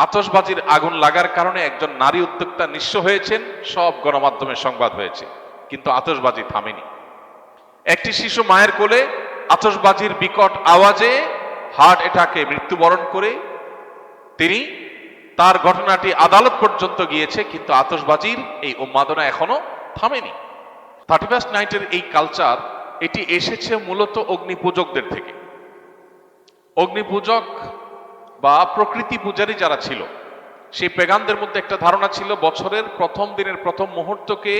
আতশবাজির আগুন লাগার কারণে একজন নারী উদ্যোক্তা নিঃস্ব হয়েছেন, সব গণমাধ্যমে সংবাদ হয়েছে, কিন্তু আতশবাজি থামেনি। একটি শিশু মায়ের কোলে আতশবাজির বিকট আওয়াজে হার্ট অ্যাটাকে মৃত্যুবরণ করে তিনি তার ঘটনাটি আদালত পর্যন্ত গিয়েছে, কিন্তু আতশবাজির এই উন্মাদনা এখনো থামেনি। 31st নাইটের এই কালচার এটি এসেছে মূলত অগ্নিপূজকদের থেকে। অগ্নিপূজক বা প্রকৃতি পূজারী যারা ছিল, সেই পেগানদের মধ্যে একটা ধারণা ছিল বছরের প্রথম দিনের প্রথম মুহূর্তকে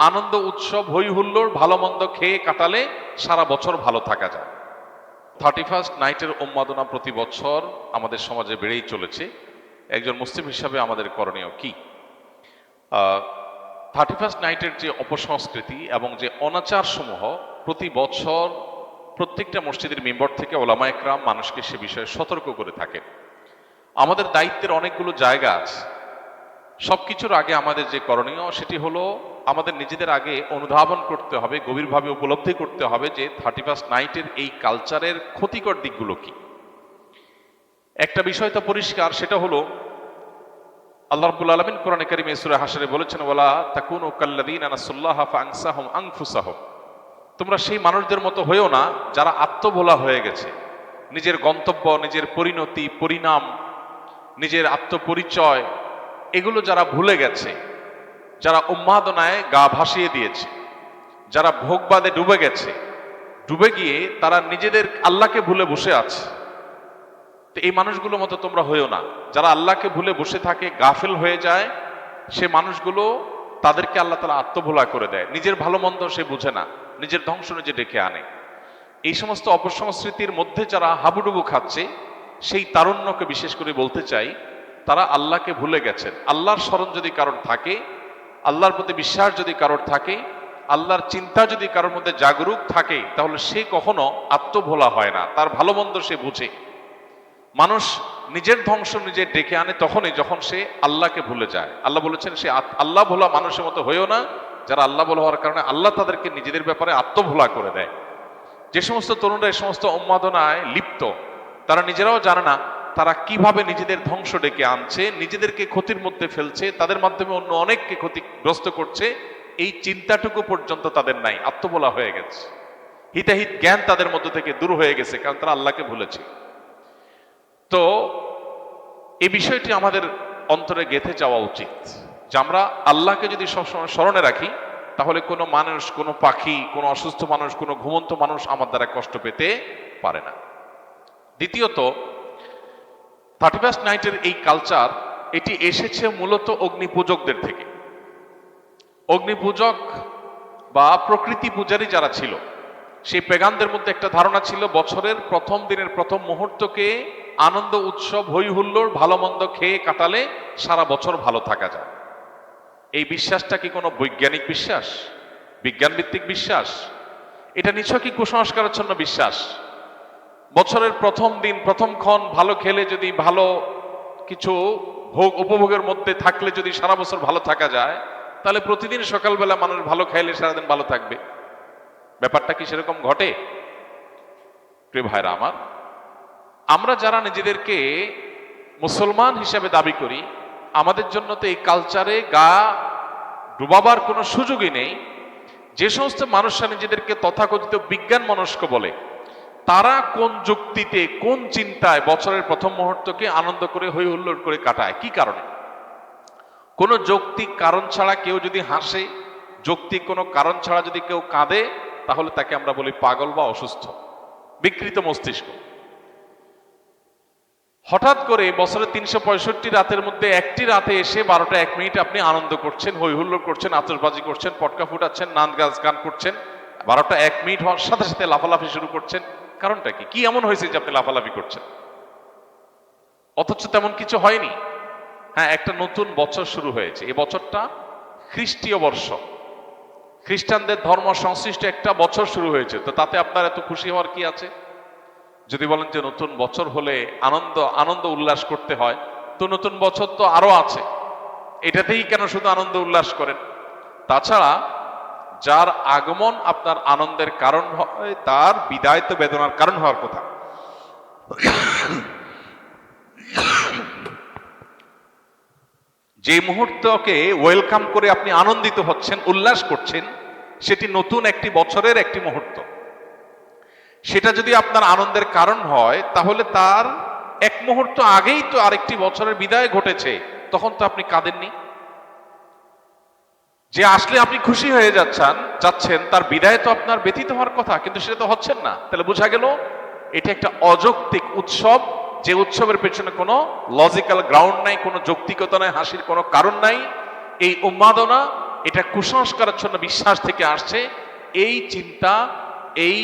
আনন্দ উৎসব হই হুল্লোড় ভালো মন্দ খেয়ে কাটালে সারা বছর ভালো থাকা যায়। 31st নাইটের উন্মাদনা প্রতি বছর আমাদের সমাজে বেড়েই চলেছে। একজন মুসলিম হিসাবে আমাদের করণীয় কি? 31st নাইটের যে অপসংস্কৃতি এবং যে অনাচার সমূহ প্রতি বছর প্রত্যেকটা মসজিদের মেম্বার থেকে ওলামা একরাম মানুষকে সে বিষয়ে সতর্ক করে থাকেন। আমাদের দায়িত্বের অনেকগুলো জায়গা আছে। সবকিছুর আগে আমাদের যে করণীয় সেটি হলো আমাদের নিজেদের আগে অনুধাবন করতে হবে, গভীরভাবে উপলব্ধি করতে হবে যে 31st নাইটের এই কালচারের ক্ষতিকর দিকগুলো কি। একটা বিষয় তো পরিষ্কার, সেটা হলো আল্লাহ রাব্বুল আলামিন কোরআনে কারীমে সূরা হাশরে বলেছেন, ওয়ালা তাকুনু কাল্লাযীনা নাসুল্লাহা ফাআনসাহুম আনফুসাহুম, তোমরা সেই মানুষদের মতো হয়েও না যারা আত্মভোলা হয়ে গেছে, নিজের গন্তব্য, নিজের পরিণতি, পরিণাম, নিজের আত্মপরিচয় এগুলো যারা ভুলে গেছে, যারা উন্মাদনায় গা ভাসিয়ে দিয়েছে, যারা ভোগবাদে ডুবে গেছে, ডুবে গিয়ে তারা নিজেদের আল্লাহকে ভুলে বসে আছে। তো এই মানুষগুলো মতো তোমরা হয়েও না। যারা আল্লাহকে ভুলে বসে থাকে, গাফেল হয়ে যায়, সে মানুষগুলো তাদেরকে আল্লাহ তাআলা আত্মভোলা করে দেয়। নিজের ভালো মন্দ সে বুঝে না, নিজের ধ্বংস নিজে ডেকে আনে। এই সমস্ত অপসংস্কৃতির মধ্যে যারা হাবুডুবু খাচ্ছে, সেই তারুণ্যকে বিশেষ করে বলতে চাই, তারা আল্লাহকে ভুলে গেছেন। আল্লাহর স্মরণ যদি কারোর থাকে, আল্লাহর প্রতি বিশ্বাস যদি কারোর থাকে, আল্লাহর চিন্তা যদি কারোর মধ্যে জাগরুক থাকে, তাহলে সে কখনো আত্মভোলা হয় না, তার ভালো মন্দ সে বুঝে। মানুষ নিজের ধ্বংস নিজে ডেকে আনে তখনই যখন সে আল্লাহকে ভুলে যায়। আল্লাহ বলেছেন, সে আল্লাহ ভোলা মানুষের মতো হয়েও না, যারা আল্লাহ ভোলা হওয়ার কারণে আল্লাহ তাদেরকে নিজেদের ব্যাপারে আত্মভোলা করে দেয়। যে সমস্ত তরুণরা এই সমস্ত উন্মাদনায় লিপ্ত, তারা নিজেরাও জানে না তারা কিভাবে নিজেদের ধ্বংস ডেকে আনছে, নিজেদেরকে ক্ষতির মধ্যে ফেলছে, তাদের মাধ্যমে অন্য অনেককে ক্ষতিগ্রস্ত করছে। এই চিন্তাটুকু পর্যন্ত তাদের নাই, আত্মভোলা হয়ে গেছে। হিতাহিত জ্ঞান তাদের মধ্য থেকে দূর হয়ে গেছে, কারণ তারা আল্লাহকে ভুলেছে। তো এই বিষয়টি আমাদের অন্তরে গেঁথে যাওয়া উচিত যে আমরা আল্লাহকে যদি সবসময় স্মরণে রাখি, তাহলে কোনো মানুষ, কোনো পাখি, কোনো অসুস্থ মানুষ, কোনো ঘুমন্ত মানুষ আমার দ্বারা কষ্ট পেতে পারে না। দ্বিতীয়ত, 31st নাইটের এই কালচার এটি এসেছে মূলত অগ্নিপূজকদের থেকে। অগ্নিপূজক বা প্রকৃতি পূজারী যারা ছিল, সেই পেগানদের মধ্যে একটা ধারণা ছিল বছরের প্রথম দিনের প্রথম মুহূর্তকে আনন্দ উৎসব হই হুল্লোড় ভালো মন্দ খেয়ে কাটালে সারা বছর ভালো থাকা যায়। এই বিশ্বাসটা কি কোনো বৈজ্ঞানিক বিশ্বাস, বিজ্ঞান ভিত্তিক বিশ্বাস? এটা নিছকই কুসংস্কারাচ্ছন্ন বিশ্বাস। বছরের প্রথম দিন প্রথম ক্ষণ ভালো খেলে, যদি ভালো কিছু ভোগ উপভোগের মধ্যে থাকলে যদি সারা বছর ভালো থাকা যায়, তাহলে প্রতিদিন সকালবেলা মানুষ ভালো খাইলে সারাদিন ভালো থাকবে। ব্যাপারটা কি সেরকম ঘটে? প্রিয় ভাইরা আমার, আমরা যারা নিজেদেরকে মুসলমান হিসেবে দাবি করি, আমাদের জন্য তো এই কালচারে গা ডুবাবার কোনো সুযোগই নেই। যে সমস্ত মানুষরা নিজেদেরকে তথাকথিত বিজ্ঞান মনস্ক বলে, তারা কোন যুক্তিতে, কোন চিন্তায় বছরের প্রথম মুহূর্তকে আনন্দ করে হই হুল্লোড় করে কাটায়? কি কারণে? কোনো যৌক্তিক কারণ ছাড়া কেউ যদি হাসে, যৌক্তিক কোনো কারণ ছাড়া যদি কেউ কাঁদে, তাহলে তাকে আমরা বলি পাগল বা অসুস্থ, বিকৃত মস্তিষ্ক। হঠাৎ করে বছরের 365 রাতের মধ্যে একটি রাতে এসে 12টা 1 মিনিট আপনি আনন্দ করছেন, হই হুল্লোড় করছেন, আতশবাজি করছেন, পটকা ফুটাচ্ছেন, নাচ গান করছেন, 12টা 1 মিনিট হওয়ার সাথে সাথে লাফালাফি শুরু করছেন। কারণটা কি? কি এমন হয়েছে যে আপনি লাফালাফি করছেন? অথচ তেমন কিছু হয়নি। হ্যাঁ, একটা নতুন বছর শুরু হয়েছে। এই বছরটা খ্রিস্টীয় বর্ষ, খ্রিস্টানদের ধর্ম সংশ্লিষ্ট একটা বছর শুরু হয়েছে। তো তাতে আপনার এত খুশি হওয়ার কি আছে? যদি বলেন যে নতুন বছর হলে আনন্দ উল্লাস করতে হয়, তো নতুন বছর তো আরো আছে, এটাতেই কেন শুধু আনন্দ উল্লাস করেন? তাছাড়া যার আগমন আপনার আনন্দের কারণ হয়, তার বিদায় তো বেদনার কারণ হওয়ার কথা। যে মুহূর্তকে ওয়েলকাম করে আপনি আনন্দিত হচ্ছেন, উল্লাস করছেন, সেটি নতুন একটি বছরের একটি মুহূর্ত। সেটা যদি আপনার আনন্দের কারণ হয়, তাহলে তার এক মুহূর্ত আগেই তো আরেকটি বছরের বিদায় ঘটেছে, তখন তো আপনি কাঁদেননি। যে আসলে আপনি খুশি হয়ে যাচ্ছেন তার বিদায় তো আপনার ব্যতীত হওয়ার কথা, কিন্তু সেটা তো হচ্ছেন না। তাহলে বোঝা গেল এটা একটা অযৌক্তিক উৎসব, যে উৎসবের পেছনে কোনো লজিক্যাল গ্রাউন্ড নাই, কোনো যৌক্তিকতা নাই, হাসির কোনো কারণ নাই। এই উন্মাদনা, এটা কুসংস্কারাচ্ছন্ন বিশ্বাস থেকে আসছে। এই চিন্তা, এই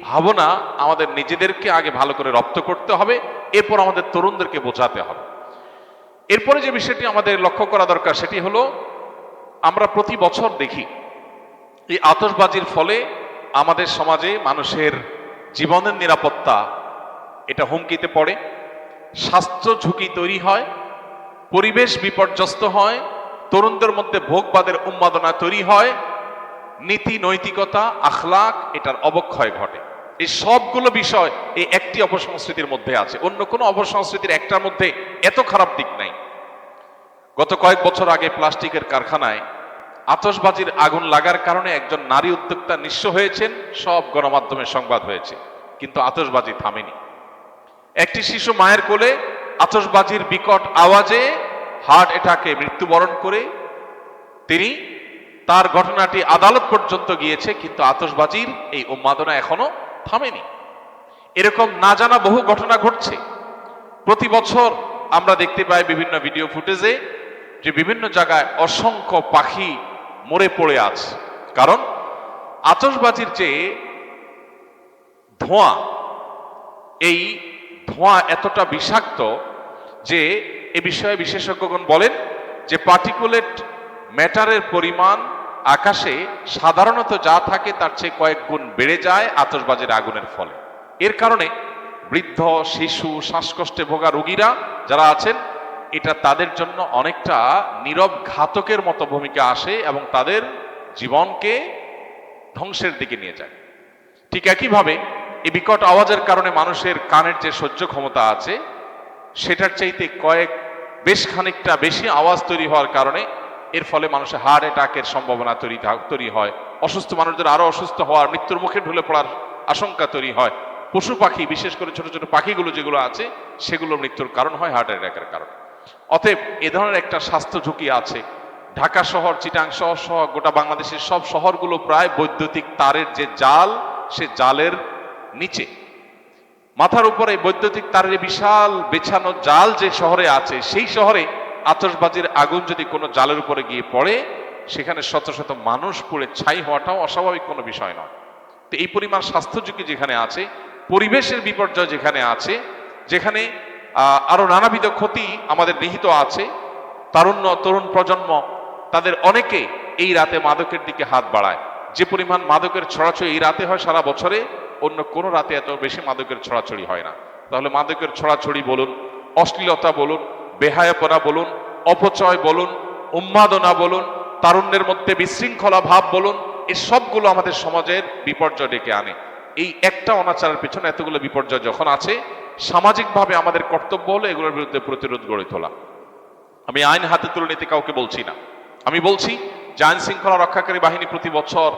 ভাবনা আমাদের নিজেদেরকে আগে ভালো করে রপ্ত করতে হবে, এরপর আমাদের তরুণদেরকে বোঝাতে হবে। এরপরে যে বিষয়টি আমাদের লক্ষ্য করা দরকার, সেটি হলো আমরা প্রতি বছর দেখি এই আতশবাজির ফলে আমাদের সমাজে মানুষের জীবনের নিরাপত্তা এটা হুমকিতে পড়ে, স্বাস্থ্য ঝুঁকি তৈরি হয়, পরিবেশ বিপর্যস্ত হয়, তরুণদের মধ্যে ভোগবাদের উন্মাদনা তৈরি হয়, নীতি নৈতিকতা আখলাক এটার অবক্ষয় ঘটে। এই সবগুলো বিষয় এই একটি অপসংস্কৃতির মধ্যে আছে, অন্য কোনো অপসংস্কৃতির একটার মধ্যে এত খারাপ দিক নাই। গত কয়েক বছর আগে প্লাস্টিকের কারখানায় আতশবাজির আগুন লাগার কারণে একজন নারী উদ্যোক্তা নিঃস্ব হয়েছেন, সব গণমাধ্যমে সংবাদ হয়েছে, কিন্তু আতশবাজি থামেনি। একটি শিশু মায়ের কোলে আতশবাজির বিকট আওয়াজে হার্ট অ্যাটাকে মৃত্যুবরণ করে তিনি, তার ঘটনাটি আদালত পর্যন্ত গিয়েছে, কিন্তু আতশবাজির এই উন্মাদনা এখনো থামেনি। এরকম না জানা বহু ঘটনা ঘটছে। প্রতি বছর আমরা দেখতে পাই বিভিন্ন ভিডিও ফুটেজে যে বিভিন্ন জায়গায় অসংখ্য পাখি মরে পড়ে আছে। কারণ আতশবাজির যে ধোঁয়া, এই ধোঁয়া এতটা বিষাক্ত যে এ বিষয়ে বিশেষজ্ঞগণ বলেন যে পার্টিকুলেট ম্যাটারের পরিমাণ আকাশে সাধারণত যা থাকে তার চেয়ে কয়েক গুণ বেড়ে যায় আতশবাজির আগুনের ফলে। এর কারণে বৃদ্ধ, শিশু, শ্বাসকষ্টে ভোগা রোগীরা যারা আছেন, এটা তাদের জন্য অনেকটা নীরব ঘাতকের মতো ভূমিকা আসে এবং তাদের জীবনকে ধ্বংসের দিকে নিয়ে যায়। ঠিক একইভাবে এই বিকট আওয়াজের কারণে মানুষের কানের যে সহ্য ক্ষমতা আছে, সেটার চাইতে বেশ খানিকটা বেশি আওয়াজ তৈরি হওয়ার কারণে এর ফলে মানুষের হার্ট অ্যাটাকের সম্ভাবনা তৈরি হয়, অসুস্থ মানুষদের আরো অসুস্থ হওয়ার, মৃত্যুর মুখে ঢলে পড়ার আশঙ্কা তৈরি হয়। পশু পাখি, বিশেষ করে ছোট ছোট পাখিগুলো যেগুলো আছে, সেগুলো মৃত্যুর কারণ হয় হার্ট অ্যাটাকের কারণে। অতএব এ ধরনের একটা স্বাস্থ্য ঝুঁকি আছে। ঢাকা শহর, চিটাং শহর সহ গোটা বাংলাদেশের সব শহরগুলো প্রায় বৈদ্যুতিক তারের যে জাল, সে জালের নিচে, মাথার উপরে বৈদ্যুতিক তারের বিশাল বেছানো জাল যে শহরে আছে, সেই শহরে আতশবাজির আগুন যদি কোনো জালের উপরে গিয়ে পড়ে, সেখানে শত শত মানুষ পুড়ে ছাই হওয়াটাও অস্বাভাবিক কোনো বিষয় নয়। তো এই পরিমাণ স্বাস্থ্য ঝুঁকি যেখানে আছে, পরিবেশের বিপর্যয় যেখানে আছে, যেখানে আরো নানাবিধ ক্ষতি আমাদের নিহিত আছে, তরুণ প্রজন্ম তাদের অনেকে এই রাতে মাদকের দিকে হাত বাড়ায়। যে পরিমাণ মাদকের ছড়াছড়ি এই রাতে হয়, সারা বছরে অন্য কোনো রাতে এত বেশি মাদকের ছড়াছড়ি হয় না। তাহলে মাদকের ছড়াছড়ি বলুন, অশ্লীলতা বলুন, বেহায়াপনা বলুন, অপচয় বলুন, উন্মাদনা বলুন, তারুণ্যের মধ্যে বিশৃঙ্খলা ভাব বলুন, এই সবগুলো আমাদের সমাজের বিপর্যয় ডেকে আনে। এই একটা অনাচারের পেছনে এতগুলো বিপর্যয় যখন আছে, সামাজিকভাবে আমাদের কর্তব্য হলো এগুলোর বিরুদ্ধে প্রতিরোধ গড়ে তোলা। আমি আইন হাতে তুলে নিতে কাউকে বলছি না। আমি বলছি যে আইন শৃঙ্খলা রক্ষাকারী বাহিনী প্রতি বছর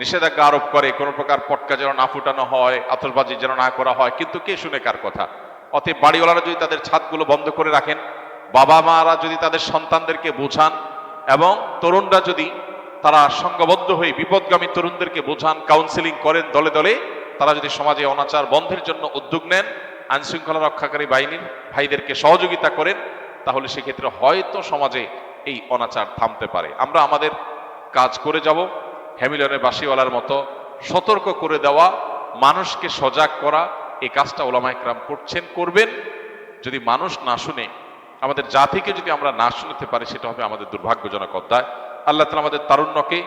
নিষেধাজ্ঞা আরোপ করে, কোনো প্রকার পটকা যেন না ফুটানো হয়, আতশবাজি যেন না করা হয়, কিন্তু কে শুনে কার কথা? অতএব বাড়িওয়ালারা যদি তাদের ছাদগুলো বন্ধ করে রাখেন, বাবা মারা যদি তাদের সন্তানদেরকে বোঝান, এবং তরুণরা যদি তারা সংঘবদ্ধ হয়ে বিপদগামী তরুণদেরকে বোঝান, কাউন্সিলিং করেন দলে দলে, তারা যদি সমাজে অনাচার বন্ধের জন্য উদ্যোগ নেন, আইন শৃঙ্খলা রক্ষাকারী বাহিনীর ভাইদেরকে সহযোগিতা করেন, তাহলে সেক্ষেত্রে হয়তো সমাজে এই অনাচার থামতে পারে। আমরা আমাদের কাজ করে যাব, হ্যামিলনের বাঁশিওয়ালার মতো সতর্ক করে দেওয়া, মানুষকে সজাগ করা, এই কাজটা ওলামা ইকরাম করবেন। যদি মানুষ না শুনে, আমাদের জাতিকে যদি আমরা না শুনতে পারি, সেটা হবে আমাদের দুর্ভাগ্যজনক অধ্যায়। আল্লাহ তাআলা আমাদের তারুণ্যকে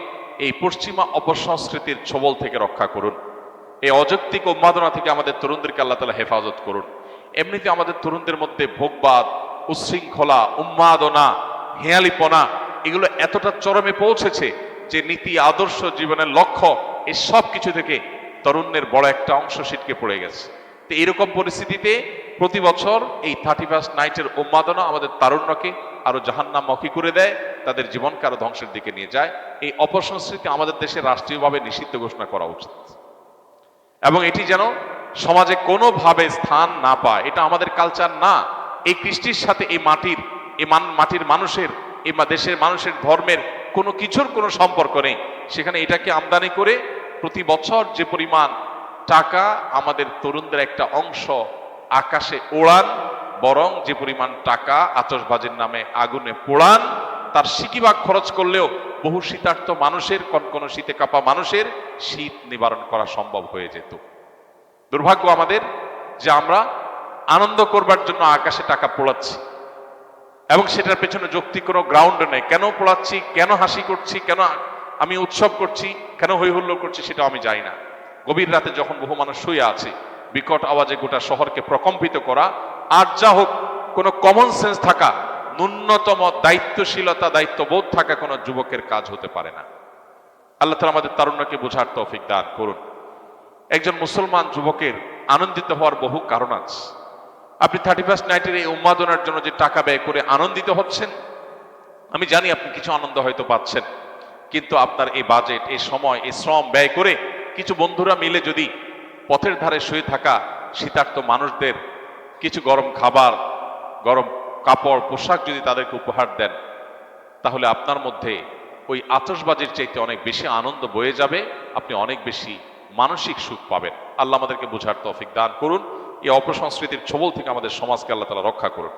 এই পশ্চিমা অপসংস্কৃতির ছোবল থেকে রক্ষা করুন। এই অযৌক্তিক উন্মাদনা থেকে আমাদের তরুণদেরকে আল্লাহ তাআলা হেফাজত করুন। এমনিতে আমাদের তরুণদের মধ্যে ভোগবাদ, উচ্ছৃঙ্খলা, উন্মাদনা, হেয়ালিপনা এগুলো এতটা চরমে পৌঁছেছে যে নীতি, আদর্শ, জীবনের লক্ষ্য, এই সব কিছু থেকে তরুণের বড় একটা অংশ ছিটকে পড়ে গেছে। তো এরকম পরিস্থিতিতে প্রতি বছর এই 31st নাইটের উন্মাদনা আমাদের তারুণ্যকে আরো জাহান্নামমুখী করে দেয়, তাদের জীবনকে আরো ধ্বংসের দিকে নিয়ে যায়। এই অপসংস্কৃতি আমাদের দেশে রাষ্ট্রীয়ভাবে নিষিদ্ধ ঘোষণা করা উচিত এবং এটি যেন সমাজে কোনোভাবে স্থান না পায়। এটা আমাদের কালচার না। এই কৃষ্টির সাথে এই মাটির মাটির মানুষের এই দেশের মানুষের ধর্মের কোনো কিছুর কোনো সম্পর্ক নেই। সেখানে এটাকে আমদানি করে প্রতি বছর যে পরিমাণ টাকা আমাদের তরুণদের একটা অংশ আকাশে ওড়ান, বরং যে পরিমাণ টাকা আতশবাজির নামে আগুনে পোড়ান, তার সিকিভাগ খরচ করলেও বহু শীতার্ত মানুষের, কোন শীতে কাঁপা মানুষের শীত নিবারণ করা সম্ভব হয়ে যেত। দুর্ভাগ্য আমাদের যে আমরা আনন্দ করবার জন্য আকাশে টাকা পোড়াচ্ছি এবং সেটার পেছনে যৌক্তিক কোনো গ্রাউন্ড নেই। কেন পোড়াচ্ছি, কেন হাসি করছি, কেন আমি উৎসব করছি, কেন হই হুল্লোড় করছি, সেটা আমি জানি না। গভীর রাতে যখন বহু মানুষ শুয়ে আছে, বিকট আওয়াজে গোটা শহরকে প্রকম্পিত করা, আর যা হোক, কোনো কমন সেন্স থাকা, ন্যূনতম দায়িত্বশীলতা, দায়িত্ববোধ থাকা কোনো যুবকের কাজ হতে পারে না। আল্লাহ তাআলা আমাদের তারুণ্যকে বোঝার তৌফিক দান করুন। একজন মুসলমান যুবকের আনন্দিত হওয়ার বহু কারণ আছে। আপনি 31st নাইটের এই উন্মাদনার জন্য যে টাকা ব্যয় করে আনন্দিত হচ্ছেন, আমি জানি আপনি কিছু আনন্দ হয়তো পাচ্ছেন, কিন্তু আপনার এই বাজেট, এই সময়, এই শ্রম ব্যয় করে কিছু বন্ধুরা মিলে যদি পথের ধারে শুয়ে থাকা শীতার্ত মানুষদের কিছু গরম খাবার, গরম কাপড়, পোশাক যদি তাদেরকে উপহার দেন, তাহলে আপনার মধ্যে ওই আতশবাজির চাইতে অনেক বেশি আনন্দ বয়ে যাবে, আপনি অনেক বেশি মানসিক সুখ পাবেন। আল্লাহ আমাদেরকে বোঝার তৌফিক দান করুন। এই অপসংস্কৃতির ছোবল থেকে আমাদের সমাজকে আল্লাহ তাআলা রক্ষা করুন।